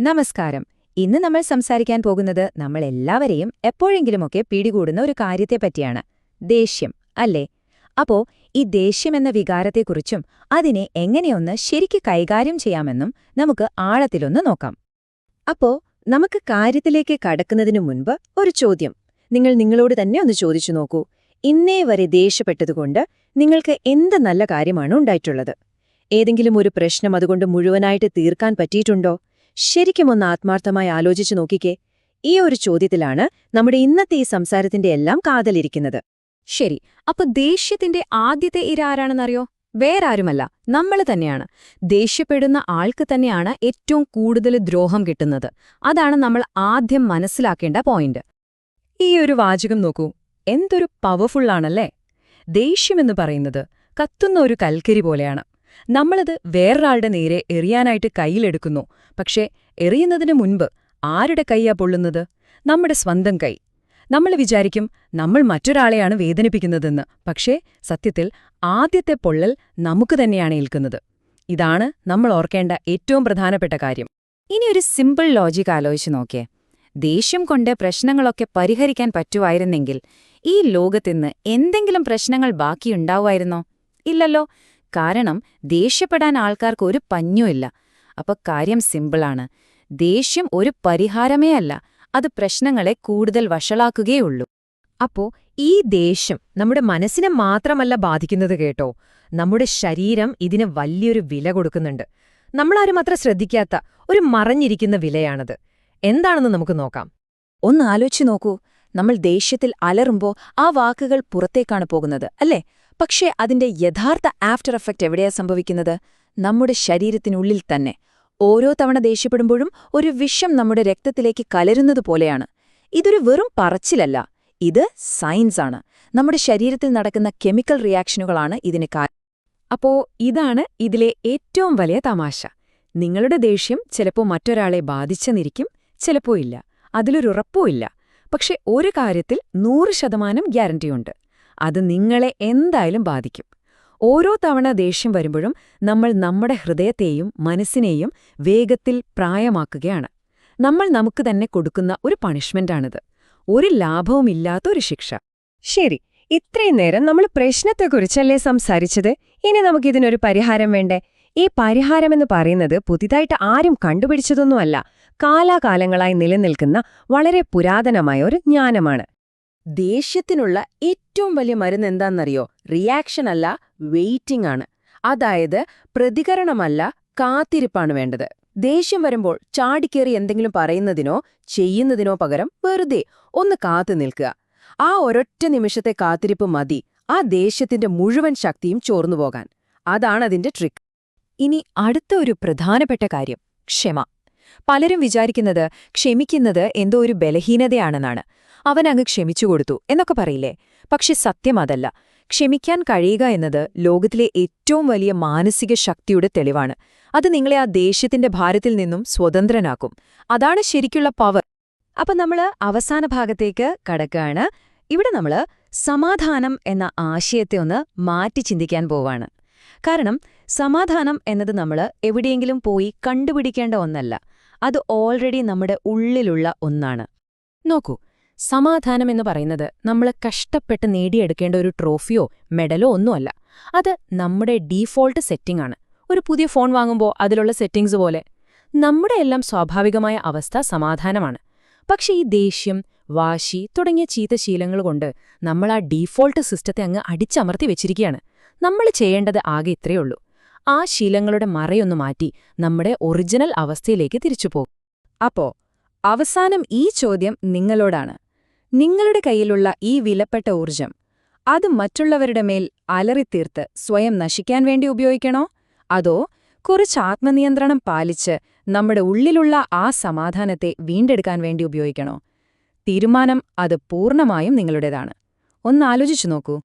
നമസ്കാരം. ഇന്ന് നമ്മൾ സംസാരിക്കാൻ പോകുന്നത് നമ്മളെല്ലാവരെയും എപ്പോഴെങ്കിലുമൊക്കെ പിടികൂടുന്ന ഒരു കാര്യത്തെപ്പറ്റിയാണ്. ദേഷ്യം, അല്ലേ? അപ്പോ ഈ ദേഷ്യമെന്ന വികാരത്തെക്കുറിച്ചും അതിനെ എങ്ങനെയൊന്ന് ശരിക്ക് കൈകാര്യം ചെയ്യാമെന്നും നമുക്ക് ആഴത്തിലൊന്ന് നോക്കാം. അപ്പോ നമുക്ക് കാര്യത്തിലേക്ക് കടക്കുന്നതിനു മുൻപ് ഒരു ചോദ്യം നിങ്ങൾ നിങ്ങളോട് തന്നെ ഒന്ന് ചോദിച്ചു നോക്കൂ. ഇന്നേ വരെ ദേഷ്യപ്പെട്ടതുകൊണ്ട് നിങ്ങൾക്ക് എന്ത് നല്ല കാര്യമാണ് ഉണ്ടായിട്ടുള്ളത്? ഏതെങ്കിലും ഒരു പ്രശ്നം അതുകൊണ്ട് മുഴുവനായിട്ട് തീർക്കാൻ പറ്റിയിട്ടുണ്ടോ? ശരിക്കും ഒന്ന് ആത്മാർത്ഥമായി ആലോചിച്ചു നോക്കിക്കേ. ഈ ഒരു ചോദ്യത്തിലാണ് നമ്മുടെ ഇന്നത്തെ ഈ സംസാരത്തിന്റെ എല്ലാം കാതലിരിക്കുന്നത്. ശരി, അപ്പൊ ദേഷ്യത്തിന്റെ ആദ്യത്തെ ഇര ആരാണെന്നറിയോ? വേറാരുമല്ല, നമ്മൾ തന്നെയാണ്. ദേഷ്യപ്പെടുന്ന ആൾക്ക് തന്നെയാണ് ഏറ്റവും കൂടുതൽ ദ്രോഹം കിട്ടുന്നത്. അതാണ് നമ്മൾ ആദ്യം മനസ്സിലാക്കേണ്ട പോയിന്റ്. ഈ ഒരു വാചകം നോക്കൂ, എന്തൊരു പവർഫുള്ളാണല്ലേ! ദേഷ്യമെന്ന് പറയുന്നത് കത്തുന്ന ഒരു കൽക്കരി പോലെയാണ്. നമ്മളത് വേറൊരാളുടെ നേരെ എറിയാനായിട്ട് കയ്യിലെടുക്കുന്നു. പക്ഷേ എറിയുന്നതിന് മുൻപ് ആരുടെ കൈയാ പൊള്ളുന്നത്? നമ്മുടെ സ്വന്തം കൈ. നമ്മൾ വിചാരിക്കും നമ്മൾ മറ്റൊരാളെയാണ് വേദനിപ്പിക്കുന്നതെന്ന്. പക്ഷേ സത്യത്തിൽ ആദ്യത്തെ പൊള്ളൽ നമുക്ക് തന്നെയാണ് ഏൽക്കുന്നത്. ഇതാണ് നമ്മൾ ഓർക്കേണ്ട ഏറ്റവും പ്രധാനപ്പെട്ട കാര്യം. ഇനി ഒരു സിമ്പിൾ ലോജിക് ആലോചിച്ച് നോക്കിയേ. ദേഷ്യം കൊണ്ട് പ്രശ്നങ്ങളൊക്കെ പരിഹരിക്കാൻ പറ്റുമായിരുന്നെങ്കിൽ ഈ ലോകത്തിന്ന് എന്തെങ്കിലും പ്രശ്നങ്ങൾ ബാക്കിയുണ്ടാവുമായിരുന്നോ? ഇല്ലല്ലോ. കാരണം ദേഷ്യപ്പെടാൻ ആൾക്കാർക്ക് ഒരു പഞ്ഞുമില്ല. അപ്പൊ കാര്യം സിമ്പിളാണ്. ദേഷ്യം ഒരു പരിഹാരമേ അല്ല, അത് പ്രശ്നങ്ങളെ കൂടുതൽ വഷളാക്കുകയുള്ളൂ. അപ്പോ ഈ ദേഷ്യം നമ്മുടെ മനസ്സിനെ മാത്രമല്ല ബാധിക്കുന്നത് കേട്ടോ. നമ്മുടെ ശരീരം ഇതിന് വലിയൊരു വില കൊടുക്കുന്നുണ്ട്. നമ്മളാരും അത്ര ശ്രദ്ധിക്കാത്ത ഒരു മറഞ്ഞിരിക്കുന്ന വിലയാണത്. എന്താണെന്ന് നമുക്ക് നോക്കാം. ഒന്ന് ആലോചിച്ചു നോക്കൂ. നമ്മൾ ദേഷ്യത്തിൽ അലറുമ്പോൾ ആ വാക്കുകൾ പുറത്തേക്കാണ് പോകുന്നത്, അല്ലേ? പക്ഷേ അതിന്റെ യഥാർത്ഥ ആഫ്റ്റർ എഫക്റ്റ് എവിടെയാ സംഭവിക്കുന്നത്? നമ്മുടെ ശരീരത്തിനുള്ളിൽ തന്നെ. ഓരോ തവണ ദേഷ്യപ്പെടുമ്പോഴും ഒരു വിഷം നമ്മുടെ രക്തത്തിലേക്ക് കലരുന്നതുപോലെയാണ്. ഇതൊരു വെറും പറച്ചിലല്ല, ഇത് സയൻസാണ്. നമ്മുടെ ശരീരത്തിൽ നടക്കുന്ന കെമിക്കൽ റിയാക്ഷനുകളാണ് ഇതിന് കാരണം. അപ്പോ ഇതാണ് ഇതിലെ ഏറ്റവും വലിയ തമാശ. നിങ്ങളുടെ ദേഷ്യം ചിലപ്പോ മറ്റൊരാളെ ബാധിച്ചെന്നിരിക്കും, ചിലപ്പോ ഇല്ല. അതിലൊരുറപ്പും ഇല്ല. പക്ഷെ ഒരു കാര്യത്തിൽ 100% ഗ്യാരണ്ടിയുണ്ട്. അത് നിങ്ങളെ എന്തായാലും ബാധിക്കും. ഓരോ തവണ ദേഷ്യം വരുമ്പോഴും നമ്മൾ നമ്മുടെ ഹൃദയത്തെയും മനസ്സിനെയും വേഗത്തിൽ പ്രായമാക്കുകയാണ്. നമ്മൾ നമുക്ക് തന്നെ കൊടുക്കുന്ന ഒരു പണിഷ്മെന്റാണിത്. ഒരു ലാഭവുമില്ലാത്തൊരു ശിക്ഷ. ശരി, ഇത്രയും നേരം നമ്മൾ പ്രശ്നത്തെക്കുറിച്ചല്ലേ സംസാരിച്ചത്. ഇനി നമുക്കിതിനൊരു പരിഹാരം വേണ്ടേ? ഈ പരിഹാരമെന്ന് പറയുന്നത് പുതിയതായിട്ട് ആരും കണ്ടുപിടിച്ചതൊന്നുമല്ല. കാലാകാലങ്ങളായി നിലനിൽക്കുന്ന വളരെ പുരാതനമായ ഒരു ജ്ഞാനമാണ്. ദേഷ്യത്തിനുള്ള ഏറ്റവും വലിയ മരുന്ന് എന്താണെന്നറിയോ? റിയാക്ഷൻ അല്ല, വെയിറ്റിംഗ് ആണ്. അതായത് പ്രതികരണമല്ല, കാത്തിരിപ്പാണ് വേണ്ടത്. ദേഷ്യം വരുമ്പോൾ ചാടിക്കേറി എന്തെങ്കിലും പറയുന്നതിനോ ചെയ്യുന്നതിനോ പകരം വെറുതെ ഒന്ന് കാത്തു നിൽക്കുക. ആ ഒരൊറ്റ നിമിഷത്തെ കാത്തിരിപ്പ് മതി ആ ദേഷ്യത്തിന്റെ മുഴുവൻ ശക്തിയും ചോർന്നുപോകാൻ. അതാണതിന്റെ ട്രിക്ക്. ഇനി അടുത്ത ഒരു പ്രധാനപ്പെട്ട കാര്യം, ക്ഷമ. പലരും വിചാരിക്കുന്നത് ക്ഷമിക്കുന്നത് എന്തോ ഒരു ബലഹീനതയാണെന്നാണ്. അവനങ്ങ് ക്ഷമിച്ചുകൊടുത്തു എന്നൊക്കെ പറയില്ലേ? പക്ഷെ സത്യം അതല്ല. ക്ഷമിക്കാൻ കഴിയുക എന്നത് ലോകത്തിലെ ഏറ്റവും വലിയ മാനസിക ശക്തിയുടെ തെളിവാണ്. അത് നിങ്ങളെ ആ ദേഷ്യത്തിന്റെ ഭാരത്തിൽ നിന്നും സ്വതന്ത്രനാക്കും. അതാണ് ശരിക്കുള്ള പവർ. അപ്പൊ നമ്മള് അവസാന ഭാഗത്തേക്ക് കടക്കുകയാണ്. ഇവിടെ നമ്മള് സമാധാനം എന്ന ആശയത്തെ ഒന്ന് മാറ്റി ചിന്തിക്കാൻ പോവാണ്. കാരണം സമാധാനം എന്നത് നമ്മൾ എവിടെയെങ്കിലും പോയി കണ്ടുപിടിക്കേണ്ട ഒന്നല്ല. അത് ഓൾറെഡി നമ്മുടെ ഉള്ളിലുള്ള ഒന്നാണ്. നോക്കൂ, സമാധാനം എന്ന് പറയുന്നത് നമ്മൾ കഷ്ടപ്പെട്ട് നേടിയെടുക്കേണ്ട ഒരു ട്രോഫിയോ മെഡലോ ഒന്നുമല്ല. അത് നമ്മുടെ ഡീഫോൾട്ട് സെറ്റിംഗ് ആണ്. ഒരു പുതിയ ഫോൺ വാങ്ങുമ്പോൾ അതിലുള്ള സെറ്റിംഗ്സ് പോലെ. നമ്മുടെ എല്ലാം സ്വാഭാവികമായ അവസ്ഥ സമാധാനമാണ്. പക്ഷേ ഈ ദേഷ്യം, വാശി തുടങ്ങിയ ചീത്ത ശീലങ്ങൾ കൊണ്ട് നമ്മൾ ആ ഡീഫോൾട്ട് സിസ്റ്റത്തെ അങ്ങ് അടിച്ചമർത്തി വെച്ചിരിക്കുകയാണ്. നമ്മൾ ചെയ്യേണ്ടത് ആകെ ഇത്രയുള്ളൂ. ആ ശീലങ്ങളുടെ മറയൊന്നു മാറ്റി നമ്മുടെ ഒറിജിനൽ അവസ്ഥയിലേക്ക് തിരിച്ചുപോകും. അപ്പോ അവസാനം ഈ ചോദ്യം നിങ്ങളോടാണ്. നിങ്ങളുടെ കയ്യിലുള്ള ഈ വിലപ്പെട്ട ഊർജം അത് മറ്റുള്ളവരുടെ മേൽ അലറിത്തീർത്ത് സ്വയം നശിക്കാൻ വേണ്ടി ഉപയോഗിക്കണോ? അതോ കുറച്ച് ആത്മനിയന്ത്രണം പാലിച്ച് നമ്മുടെ ഉള്ളിലുള്ള ആ സമാധാനത്തെ വീണ്ടെടുക്കാൻ വേണ്ടി ഉപയോഗിക്കണോ? തീരുമാനം അത് പൂർണ്ണമായും നിങ്ങളുടേതാണ്. ഒന്നാലോചിച്ചു നോക്കൂ.